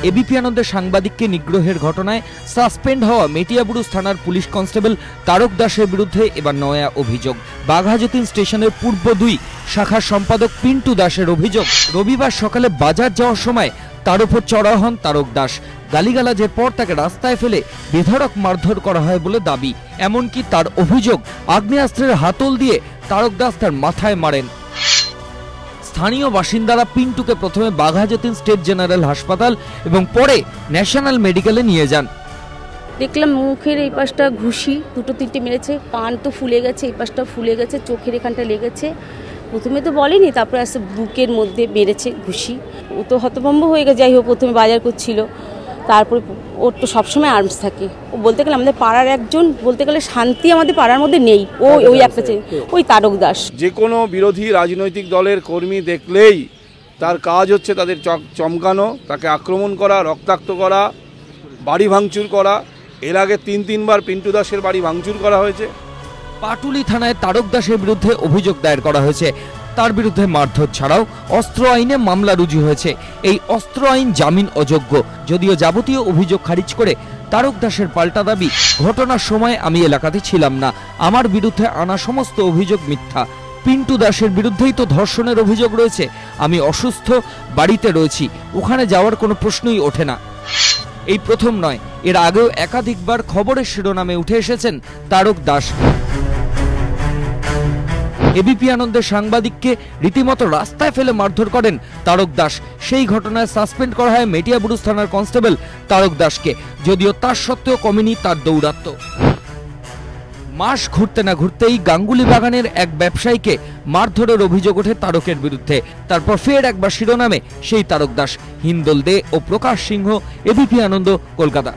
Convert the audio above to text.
ABP আনন্দের সাংবাদিককে নিগ্রহের ঘটনায় সাসপেন্ড হওয়া মেটিয়াবুরুজ থানার পুলিশ কনস্টেবল তারক দাসের বিরুদ্ধে এবার নয়া অভিযোগ। বাঘাযতীন স্টেশনের পূর্ব 2 শাখার সম্পাদক পিন্টু দাসের অভিযোগ, রবিবার সকালে বাজার যাওয়ার সময় তার উপর চড়াও হন তারক দাস। গালিগালাজের পর তাকে রাস্তায় ফেলে বেধড়ক মারধর করা হয় বলে দাবি। এমনকি তার অভিযোগ, আগ্নেয়াস্ত্রের হাতল দিয়ে তারক দাস তার মাথায় মারেন। স্থানীয় বাসিন্দারা পিন্টুকে প্রথমে বাঘাযতীন স্টেট জেনারেল হাসপাতাল এবং পরে ন্যাশনাল মেডিকেলে নিয়ে যান। দেখলাম মুখের এই পাশটা ঘুষি 2-3টে মেরেছে, কান তো ফুলে গেছে, এই পাশটা ফুলে গেছে, চোখের এখানটা লেগেছে। প্রথমে তো বলেনি, তারপরে আসে বুকের মধ্যে মেরেছে ঘুষি। ও তো হতভম্ব হয়ে গেছে। যাই হোক, প্রথমে বাজার করছিল, তারপরে ওর তো সবসময় আর্মস থাকে। ও বলতে গেলে আমাদের পাড়ার একজন, বলতে গেলে শান্তি আমাদের পাড়ার মধ্যে নেই। ওই একটা ওই তারক দাস। যে কোনো বিরোধী রাজনৈতিক দলের কর্মী দেখলেই তার কাজ হচ্ছে তাদের চমকানো, তাকে আক্রমণ করা, রক্তাক্ত করা, বাড়ি ভাঙচুর করা। এর আগে 3বার পিন্টু দাসের বাড়ি ভাঙচুর করা হয়েছে। পাটুলি থানায় তারক দাসের বিরুদ্ধে অভিযোগ দায়ের করা হয়েছে। তার বিরুদ্ধে মারধর ছাড়াও অস্ত্র আইনে মামলা রুজু হয়েছে। এই অস্ত্র আইন জামিন অযোগ্য। যদিও যাবতীয় অভিযোগ খারিজ করে তারক দাসের পাল্টা দাবি, ঘটনার সময় আমি এলাকাতে ছিলাম না, আমার বিরুদ্ধে আনা সমস্ত অভিযোগ মিথ্যা। পিন্টু দাসের বিরুদ্ধেই তো ধর্ষণের অভিযোগ রয়েছে। আমি অসুস্থ, বাড়িতে রয়েছি, ওখানে যাওয়ার কোনো প্রশ্নই ওঠে না। এই প্রথম নয়, এর আগেও একাধিকবার খবরের শিরোনামে উঠে এসেছেন তারক দাস। এবিপি আনন্দের সাংবাদিককে রীতিমতো রাস্তায় ফেলে মারধর করেন তারক দাস। সেই ঘটনায় সাসপেন্ড করা হয় মেটিয়াবুরুজ থানার কনস্টেবল তারক দাসকে। যদিও তার সত্ত্বেও কমেনি তার দৌরাত্ম্য। মাস ঘুরতে না ঘুরতেই গাঙ্গুলি বাগানের এক ব্যবসায়ীকে মারধরের অভিযোগ ওঠে তারকের বিরুদ্ধে। তারপর ফের একবার শিরোনামে সেই তারক দাস। হিন্দল দে ও প্রকাশ সিংহ, এবিপি আনন্দ, কলকাতা।